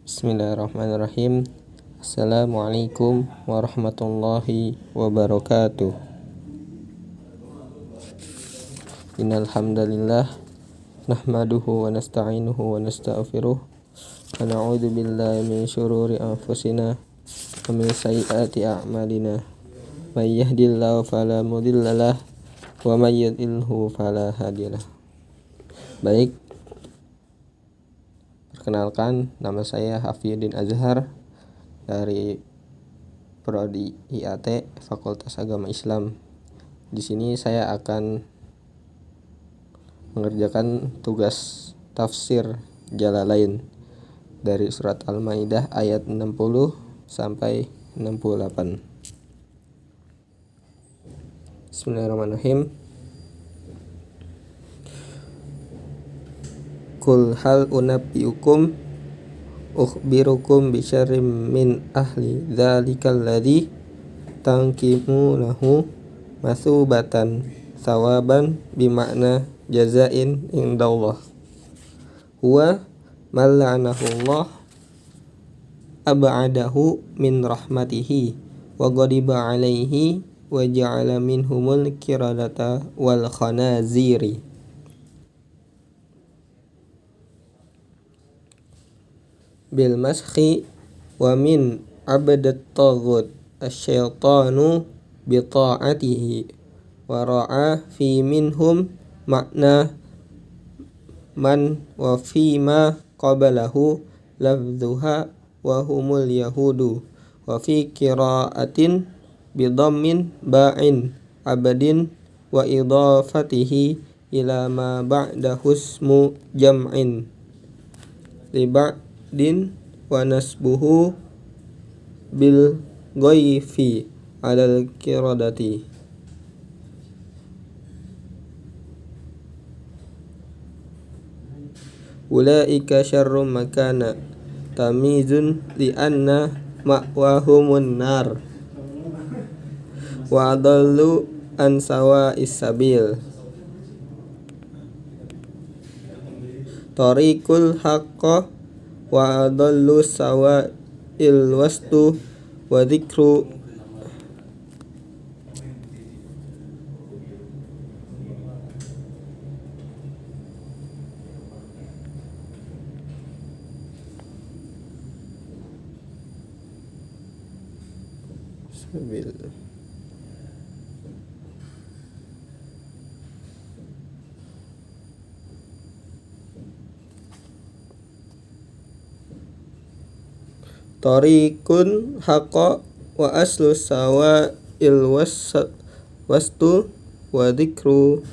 Bismillahirrahmanirrahim. Assalamualaikum warahmatullahi wabarakatuh. Innal hamdalillah nahmaduhu wa nasta'inuhu wa nastaghfiruh wa na'udzu billahi min syururi anfusina wa min sayyiati a'malina. May yahdihillahu fala mudhillalah wa may yudhlilhu fala hadiyalah. Baik, perkenalkan, nama saya Hafidin Azhar dari Prodi IAT Fakultas Agama Islam. Di sini saya akan mengerjakan tugas tafsir Jalalain dari surat Al-Maidah ayat 60 sampai 68. Bismillahirrahmanirrahim. Qul hal unabbiukum ukhbirukum bisyarrim min ahli dzalikal ladzi tankimunahu masubatan sawaban bimakna jazain indallah huwa mal'anahullah ab'adahu min rahmatihi wa ghadiba alaihi wa ja'ala minhumul qiradata wal khanaziri. Bil maskhi wa min abadat taghut asyaitanu bi ta'atihi wa ra'a fi minhum makna man wa fi ma qabalahu lafdhuha wa humul yahudu wa fi qira'atin bi dhammin ba'in abadin wa idafatihi ila ma ba'dahu ismu jam'in li din wa nasbuhu bil ghaifi alal qiradati. Ulaika syarrum makana tamizun li anna ma'wahumun nar wa adallu an sawa'is sabil. Tariqul haqqo wa adallu sawa'il wastu wa dzikru sabil. Tariqun haqqa wa aslu sawa'il wastu wa dzikru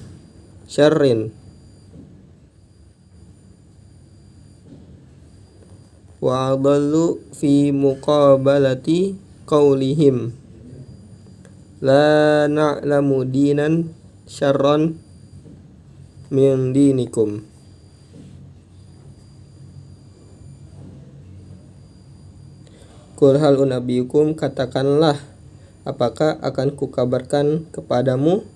syarrin wa adallu fi muqabalati qaulihim la na'lamu dinan syarran min dinikum. Qul hal unabbiukum, katakanlah, apakah akan kukabarkan kepadamu,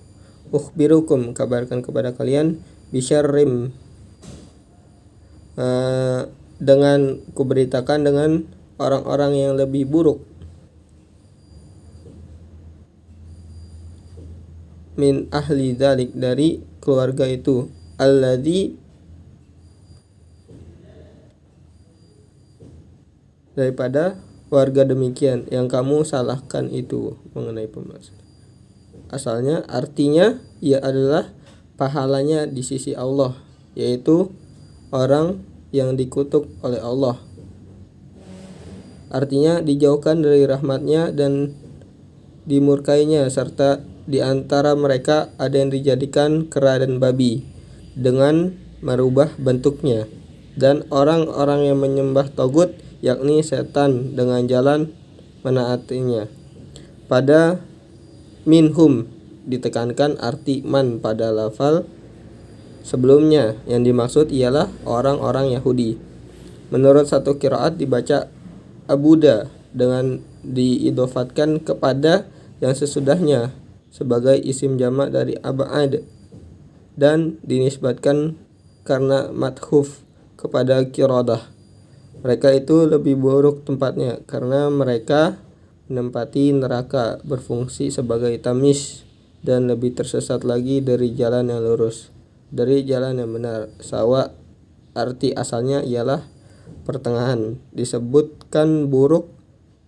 ukhbirukum, kabarkan kepada kalian, bisyarrim, dengan kuberitakan dengan orang-orang yang lebih buruk, min ahli dzalik, dari keluarga itu, alladzi, daripada warga demikian yang kamu salahkan itu mengenai pembahasan. Asalnya artinya ia adalah pahalanya di sisi Allah, yaitu orang yang dikutuk oleh Allah. Artinya dijauhkan dari rahmatnya dan dimurkainya, serta di antara mereka ada yang dijadikan kera dan babi dengan merubah bentuknya, dan orang-orang yang menyembah tagut, yakni setan, dengan jalan menaatinya. Pada minhum ditekankan arti man pada lafal sebelumnya, yang dimaksud ialah orang-orang Yahudi. Menurut satu qiraat dibaca abuda dengan diidofatkan kepada yang sesudahnya sebagai isim jamak dari ab'ad dan dinisbatkan karena madhuf kepada qiradah. Mereka itu lebih buruk tempatnya karena mereka menempati neraka, berfungsi sebagai tamis, dan lebih tersesat lagi dari jalan yang lurus, dari jalan yang benar. Sawa arti asalnya ialah pertengahan, disebutkan buruk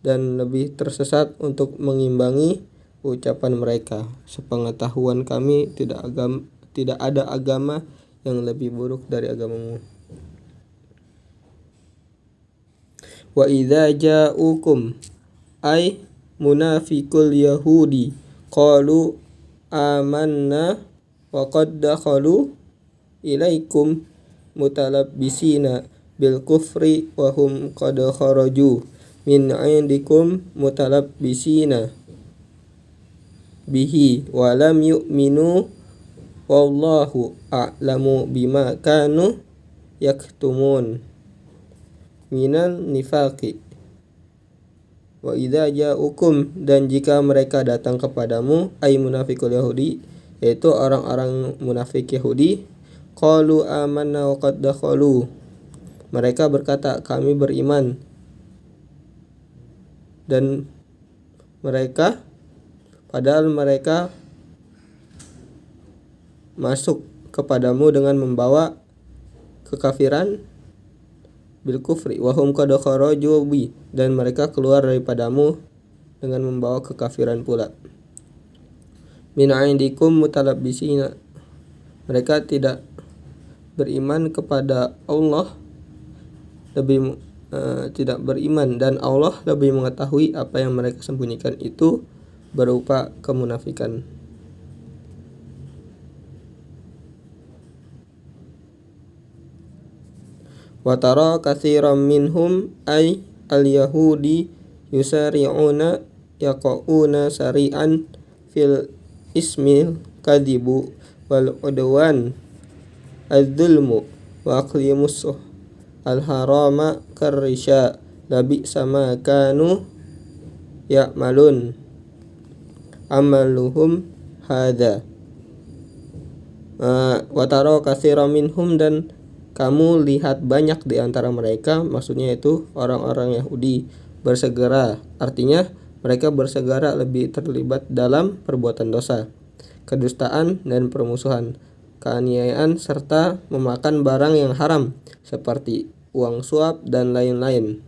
dan lebih tersesat untuk mengimbangi ucapan mereka. Sepengetahuan kami tidak ada agama yang lebih buruk dari agamamu. Wa idza ja'ukum ay munafiqul yahudi qalu amanna wa qad dakhalu ilaikum mutalabbisina bil kufri wa hum qad kharaju min 'indikum mutalabbisina bihi wa lam yu'minu wallahu a'lamu bima kanu yaktumun minal nifaqi. Wa idza ja'ukum, dan jika mereka datang kepadamu, ay munafiqul yahudi, yaitu orang-orang munafik Yahudi, qalu amanna wa qad dakhalu, mereka berkata kami beriman, dan mereka padahal mereka masuk kepadamu dengan membawa kekafiran, bil kufri wa hum qad kharaju bi, dan mereka keluar daripadamu dengan membawa kekafiran pula. Min 'indikum mutalabbisina, mereka tidak beriman kepada Allah, tidak beriman, dan Allah lebih mengetahui apa yang mereka sembunyikan itu berupa kemunafikan. Wa tara katsiran minhum ay al-yahudi yusari'una yaqauna sari'an fil ismil kadibu wal udwan az-zulmu wa aqlimus al-harama karrisya labi sama kanu ya'malun amaluhum hadza. Wa tara katsiran minhum, dan kamu lihat banyak di antara mereka, maksudnya itu orang-orang Yahudi, bersegera, artinya mereka bersegera lebih terlibat dalam perbuatan dosa, kedustaan dan permusuhan, keaniayaan serta memakan barang yang haram seperti uang suap dan lain-lain.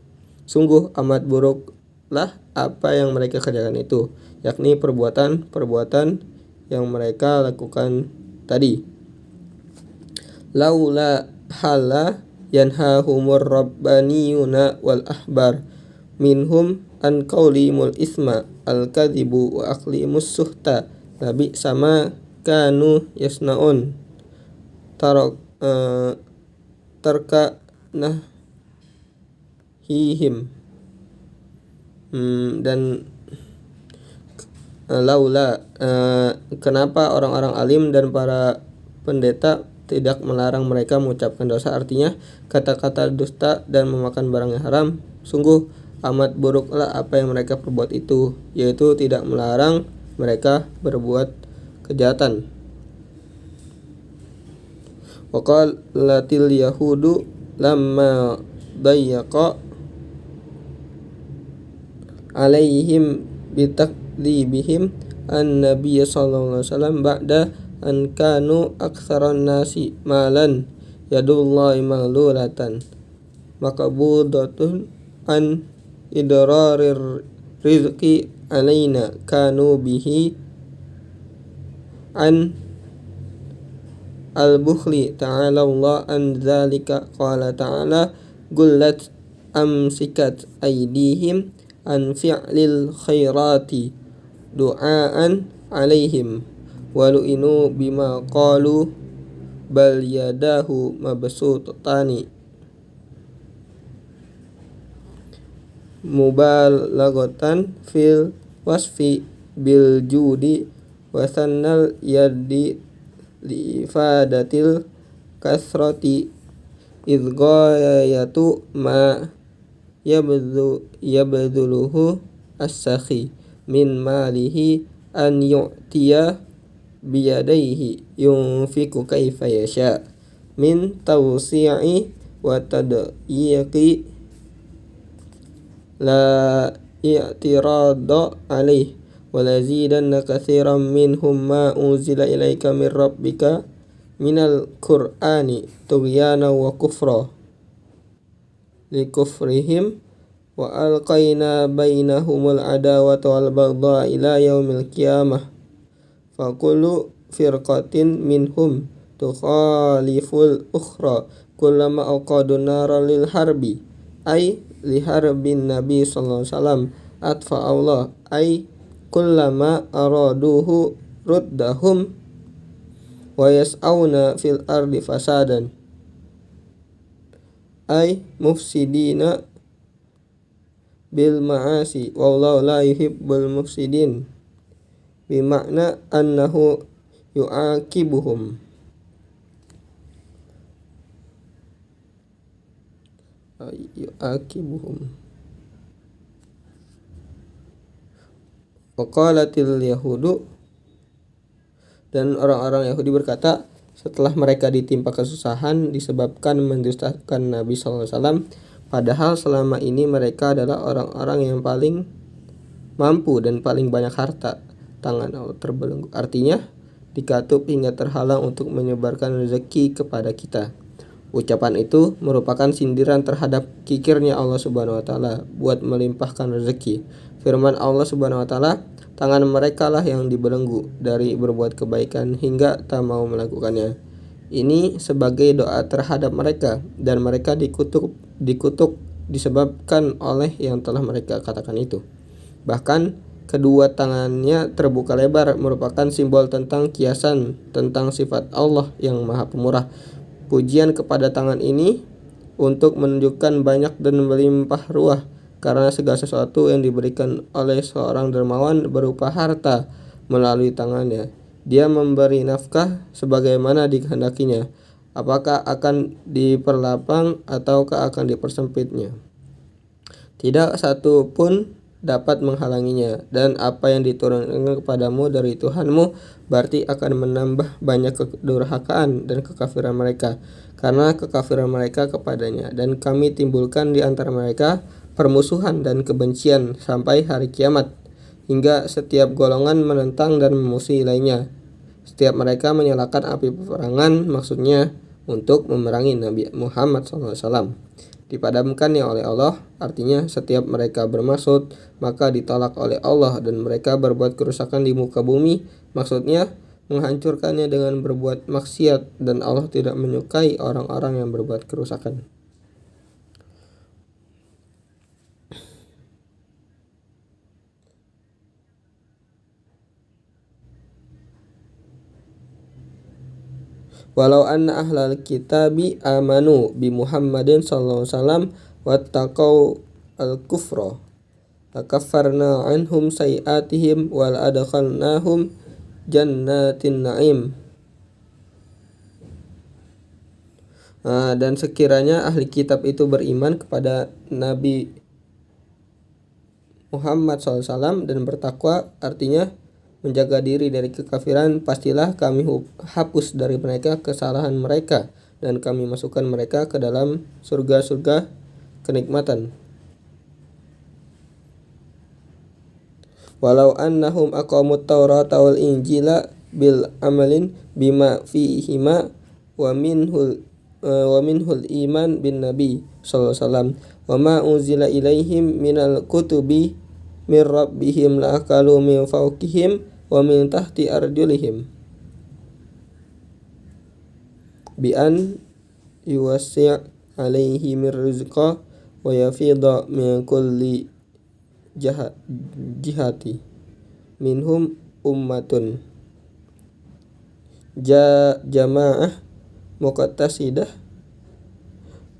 Sungguh amat buruklah apa yang mereka kerjakan itu, yakni perbuatan-perbuatan yang mereka lakukan tadi. Laula hala yanhahumur rabbaniyuna wal ahbar minhum an qawlimul isma al-kadhibu wa aqlimus suhta labi sama kanu yasnaun tarka nahihim. Dan laula, kenapa orang-orang alim dan para pendeta tidak melarang mereka mengucapkan dosa, artinya kata-kata dusta dan memakan barang yang haram. Sungguh amat buruklah apa yang mereka perbuat itu, yaitu tidak melarang mereka berbuat kejahatan. Wa qalatil yahudu lamma dayyaqa alaihim bitakdzibihim an-nabiy sallallahu alaihi wasallam ba'da an kanu aktsaran nasi malan yadullahi maghlulatan maqbudatun an idrarir rizqi alaina kanu bihi an al-bukhli ta'ala Allah an dzalika qala ta'ala gullat amsikat aydihim an fi'lil khairati du'aan alaihim walu'inu bima qalu bal yadahu mabsutani mubalaghatan fil wasfi bil judi wa sannal yadi li ifadatil kasrati idghayatu ma yabduluhu as-sakhi min malihi an yu'tiya biyadaihi yunfiku kaifa yasha min tawsi'i wa tadyiqi la i'tirada alaih wa lazidanna katsiran minhum ma unzila ilaika min rabbika minal qur'ani tughyana wa kufra likufrihim wa alqaina bainahumul adawata wal baghdha ila yaumil qiyamah fa kullu firqatin minhum tukhaliful ukhra kullama aqadu nara lil harbi ay li harbin nabi sallallahu alaihi wasallam atfa Allah ay kullama araduhu ruddahum wa yas'auna fil ardi fasadan ay mufsidina bil ma'asi wallahu la yuhibbul mufsidin bimakna annahu yu'aqibuhum waqalatil yahudu, dan orang-orang Yahudi berkata setelah mereka ditimpa kesusahan disebabkan mendustakan Nabi SAW, padahal selama ini mereka adalah orang-orang yang paling mampu dan paling banyak harta, tangan Allah terbelenggu. Artinya dikatup hingga terhalang untuk menyebarkan rezeki kepada kita. Ucapan itu merupakan sindiran terhadap kikirnya Allah Subhanahu wa taala buat melimpahkan rezeki. Firman Allah Subhanahu wa taala, tangan mereka lah yang dibelenggu dari berbuat kebaikan hingga tak mau melakukannya. Ini sebagai doa terhadap mereka, dan mereka dikutuk disebabkan oleh yang telah mereka katakan itu. Bahkan kedua tangannya terbuka lebar merupakan simbol tentang kiasan tentang sifat Allah yang Maha Pemurah. Pujian kepada tangan ini untuk menunjukkan banyak dan melimpah ruah, karena segala sesuatu yang diberikan oleh seorang dermawan berupa harta melalui tangannya. Dia memberi nafkah sebagaimana dikehendakinya, apakah akan diperlapang ataukah akan dipersempitnya. Tidak satu pun dapat menghalanginya, dan apa yang diturunkan kepadamu dari Tuhanmu berarti akan menambah banyak kedurhakaan dan kekafiran mereka karena kekafiran mereka kepadanya, dan kami timbulkan di antara mereka permusuhan dan kebencian sampai hari kiamat, hingga setiap golongan menentang dan memusuhi lainnya. Setiap mereka menyalakan api peperangan, maksudnya untuk memerangi Nabi Muhammad SAW. Dipadamkannya oleh Allah, artinya setiap mereka bermaksud maka ditolak oleh Allah, dan mereka berbuat kerusakan di muka bumi, maksudnya menghancurkannya dengan berbuat maksiat, dan Allah tidak menyukai orang-orang yang berbuat kerusakan. Walau anna ahlal kitabi amanu bi Muhammadin sallallahu alaihi wasallam wattaqau al-kufra lakaffarna anhum sayiatihim wal adkhalnahum jannatin na'im. Dan sekiranya ahli kitab itu beriman kepada Nabi Muhammad SAW dan bertakwa, artinya menjaga diri dari kekafiran, pastilah kami hapus dari mereka kesalahan mereka, dan kami masukkan mereka ke dalam surga-surga kenikmatan. Walau annahum aqamut taurata wal injila bil amalin bima fihima wa minhul iman bin nabi sallallahu alaihi wasallam wa ma unzila ilaihim minal kutubi min rabbihim la'akalu min fawqihim wa min tahti arjulihim bi an yuwassi' alaihi min rizqa wa yafidha min kulli jihati minhum ummatun jamaah muqtasidah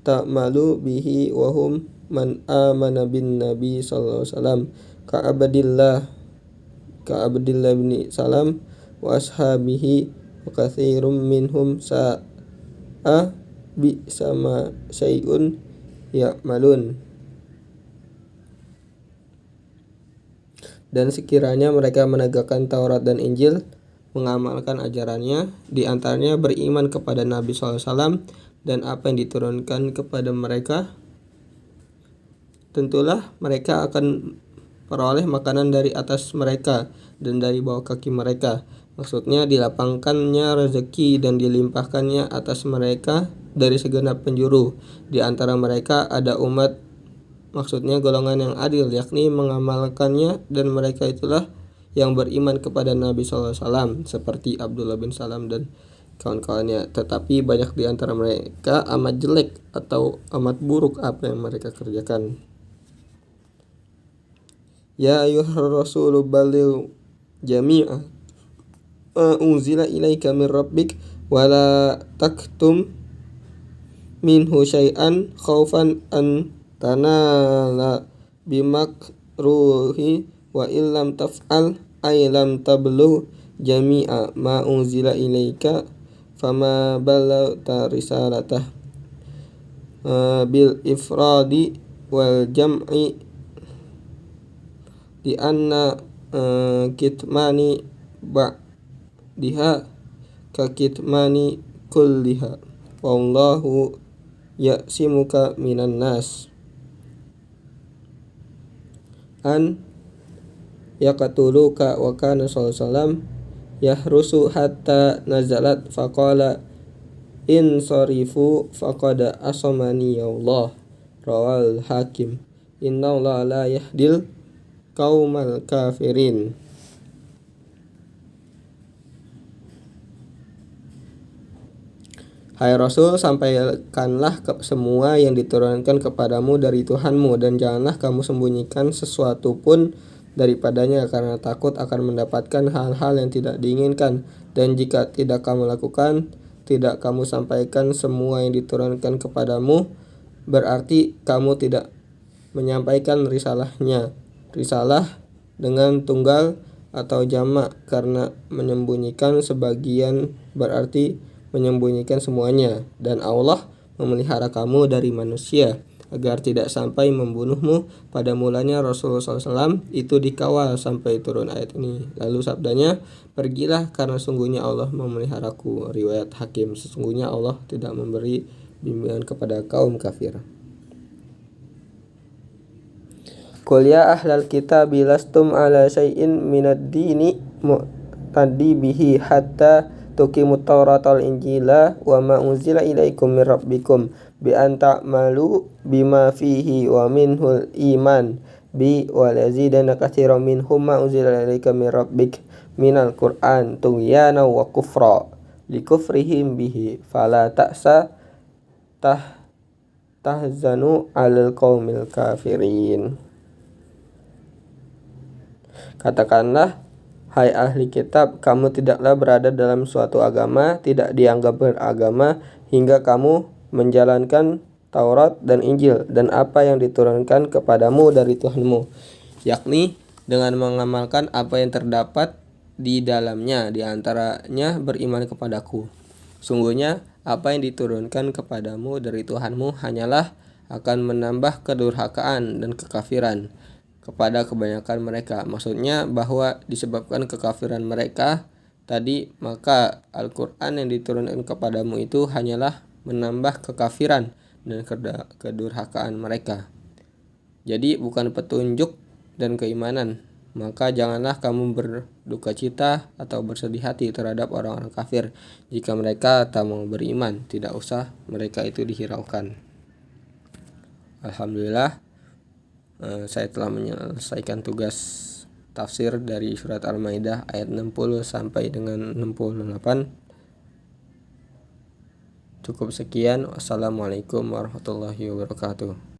ta'malu bihi wa hum man amana bin nabi sallallahu alaihi wasallam ka Abdillah bin Salam wa ashabihi wa katsirum minhum sa'a bi sama syai'un ya'malun. Dan sekiranya mereka menegakkan Taurat dan Injil, mengamalkan ajarannya, di antaranya beriman kepada Nabi SAW dan apa yang diturunkan kepada mereka, tentulah mereka akan peroleh makanan dari atas mereka dan dari bawah kaki mereka. Maksudnya dilapangkannya rezeki dan dilimpahkannya atas mereka dari segenap penjuru. Di antara mereka ada umat, maksudnya golongan yang adil, yakni mengamalkannya, dan mereka itulah yang beriman kepada Nabi SAW seperti Abdullah bin Salam dan kawan-kawannya. Tetapi banyak di antara mereka amat jelek atau amat buruk apa yang mereka kerjakan. Ya ayyuhar rasulu baligh jami'a unzila ilaika min rabbik wa la taktum minhu syai'an khaufan an tanala bimakruhi wa illam taf'al ay lam tablugh jami'a ma unzila ilaika fama ballagta risalatah bil ifradi wal jam'i di anna kitmani ba'diha ka kitmani kulliha wallahu ya'simuka minan nas an yaqtuluka wa kana sallallahu yahrusu hatta nazalat faqala in sarifu faqad asamani Allah rawal hakim innallaha la yahdil qaumal kafirin. Hai Rasul, sampaikanlah semua yang diturunkan kepadamu dari Tuhanmu, dan janganlah kamu sembunyikan sesuatu pun daripadanya karena takut akan mendapatkan hal-hal yang tidak diinginkan. Dan jika tidak kamu lakukan, tidak kamu sampaikan semua yang diturunkan kepadamu, berarti kamu tidak menyampaikan risalahnya. Risalah dengan tunggal atau jamak, karena menyembunyikan sebagian berarti menyembunyikan semuanya. Dan Allah memelihara kamu dari manusia agar tidak sampai membunuhmu. Pada mulanya Rasulullah SAW itu dikawal sampai turun ayat ini. Lalu sabdanya, pergilah karena sungguhnya Allah memeliharaku. Riwayat Hakim. Sesungguhnya Allah tidak memberi bimbingan kepada kaum kafir. Qul ya ahlal kitabi lastum ala syai'in minad dini mu'taddi bihi hatta tuqimut tawrata wal injila wa ma unzila ilaikum min rabbikum bi an ta'malu bima fihi wa minhul iman bi wa lazidana katsiran minhum ma unzila ilaika min rabbik minal qur'an tughyana wa kufra likufrihim bihi fala ta'sa tahzanu alal qaumil kafirin. Katakanlah, hai ahli kitab, kamu tidaklah berada dalam suatu agama, tidak dianggap beragama hingga kamu menjalankan Taurat dan Injil dan apa yang diturunkan kepadamu dari Tuhanmu, yakni dengan mengamalkan apa yang terdapat di dalamnya, di antaranya beriman kepadaku. Sungguhnya apa yang diturunkan kepadamu dari Tuhanmu hanyalah akan menambah kedurhakaan dan kekafiran kepada kebanyakan mereka. Maksudnya bahwa disebabkan kekafiran mereka tadi, maka Al-Quran yang diturunkan kepadamu itu hanyalah menambah kekafiran dan kedurhakaan mereka. Jadi bukan petunjuk dan keimanan. Maka janganlah kamu berduka cita atau bersedih hati terhadap orang-orang kafir. Jika mereka tak mau beriman, tidak usah mereka itu dihiraukan. Alhamdulillah, saya telah menyelesaikan tugas tafsir dari surat Al-Maidah ayat 60 sampai dengan 68. Cukup sekian. Wassalamualaikum warahmatullahi wabarakatuh.